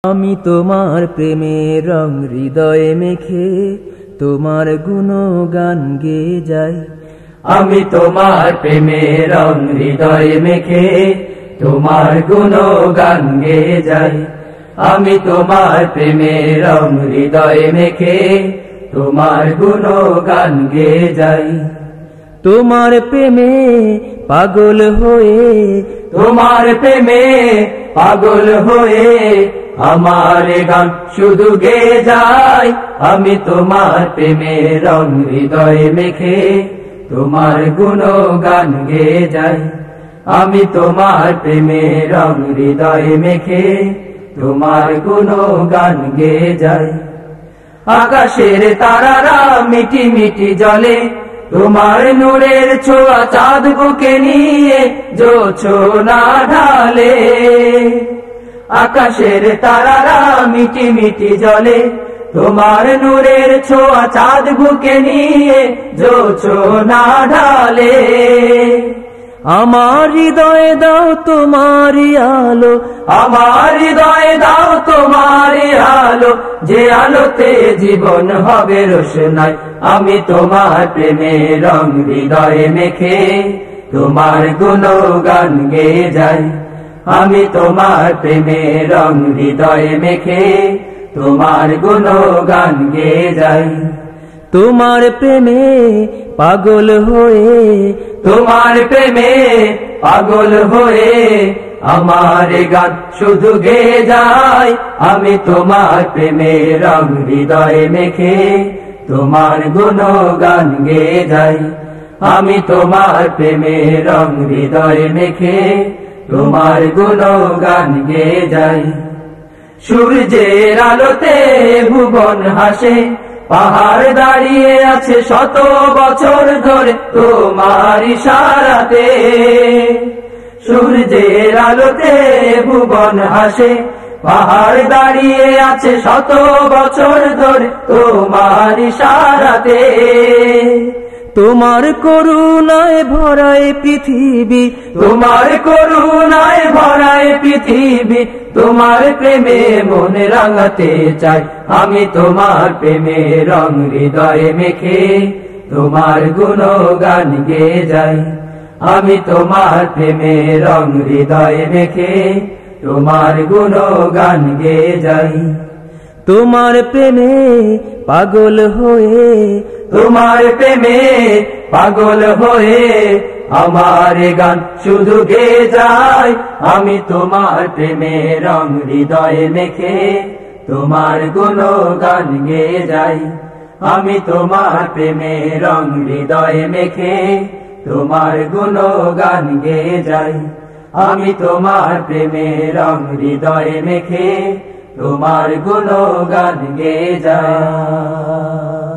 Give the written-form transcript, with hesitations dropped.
আমি তোমার প্রেমের রং হৃদয়ে মেখে তোমার গুণগান গেয়ে যাই। আমি তোমার প্রেমের রং হৃদয়ে মেখে তোমার গুণগান গেয়ে যাই। আমি তোমার প্রেমের রং হৃদয়ে মেখে তোমার গুণগান গেয়ে যাই। তোমার প্রেমে পাগল হয়ে, তোমার প্রেমে পাগল হয়ে আমার গান শুধু গেয়ে যায়। আমি তোমার প্রেমের রং হৃদয়ে মেখে তোমার গুণগান গেয়ে যাই। আমি তোমার প্রেমের রং হৃদয়ে মেখে তোমার গুণগান গেয়ে যাই। আকাশের তারারা মিটি মিটি জ্বলে তোমার নূরের ছোঁয়া চাঁদ বুকে নিয়ে জোছনা ঢালে। আকাশের তারারা মিটি মিটি জ্বলে তোমার নূরের ছোঁয়া চাঁদ বুকে নিয়ে জোছনা ঢালে। আমার হৃদয়ে দাও তোমারি আলো, আমার হৃদয়ে দাও তোমারি আলো, যে আলোতে জীবন হবে রোশনাই। আমি তোমার প্রেমের রং হৃদয়ে মেখে তোমার গুণগান গেয়ে যাই। আমি তোমার প্রেমের রং হৃদয়ে মেখে তোমার গুণগান গেয়ে যাই। তোমার প্রেমে পাগল হয়ে, তোমার প্রেমে পাগল হয়ে আমার গান শুধু গেয়ে যায়। আমি তোমার প্রেমের রং হৃদয়ে মেখে তোমার গুণগান গেয়ে যাই। আমি তোমার প্রেমের রং হৃদয়ে মেখে তোমার গুণগান গেয়ে যাই। সূর্যের আলোতে ভুবন হাসে, পাহাড় দাঁড়িয়ে আছে শত বছর ধরে তোমার ইশারাতে। সূর্যের আলোতে ভুবন হাসে, পাহাড় দাঁড়িয়ে আছে শত বছর ধরে তোমার ইশারাতে। তোমার করুণায় ভরায় পৃথিবী, তোমার করুণায় ভরায় পৃথিবী, তোমার প্রেমে মনে রাঙাতে চাই। আমি তোমার প্রেমে রং হৃদয়ে মেখে তোমার গুণগান গেয়ে যাই। আমি তোমার প্রেমে রং হৃদয়ে মেখে তোমার গুণগান গেয়ে যাই। তোমার প্রেমে পাগল হয়ে, তোমার প্রেমে পাগল হয়ে আমার গান শুধু গেয়ে যায়। আমি তোমার প্রেমে রং হৃদয়ে মেখে তোমার গুণগান গেয়ে যাই। আমি তোমার প্রেমে রং হৃদয়ে মেখে তোমার গুণগান গেয়ে যাই। আমি তোমার প্রেমে রং হৃদয়ে মেখে তোমার গুণগান গেয়ে যায়।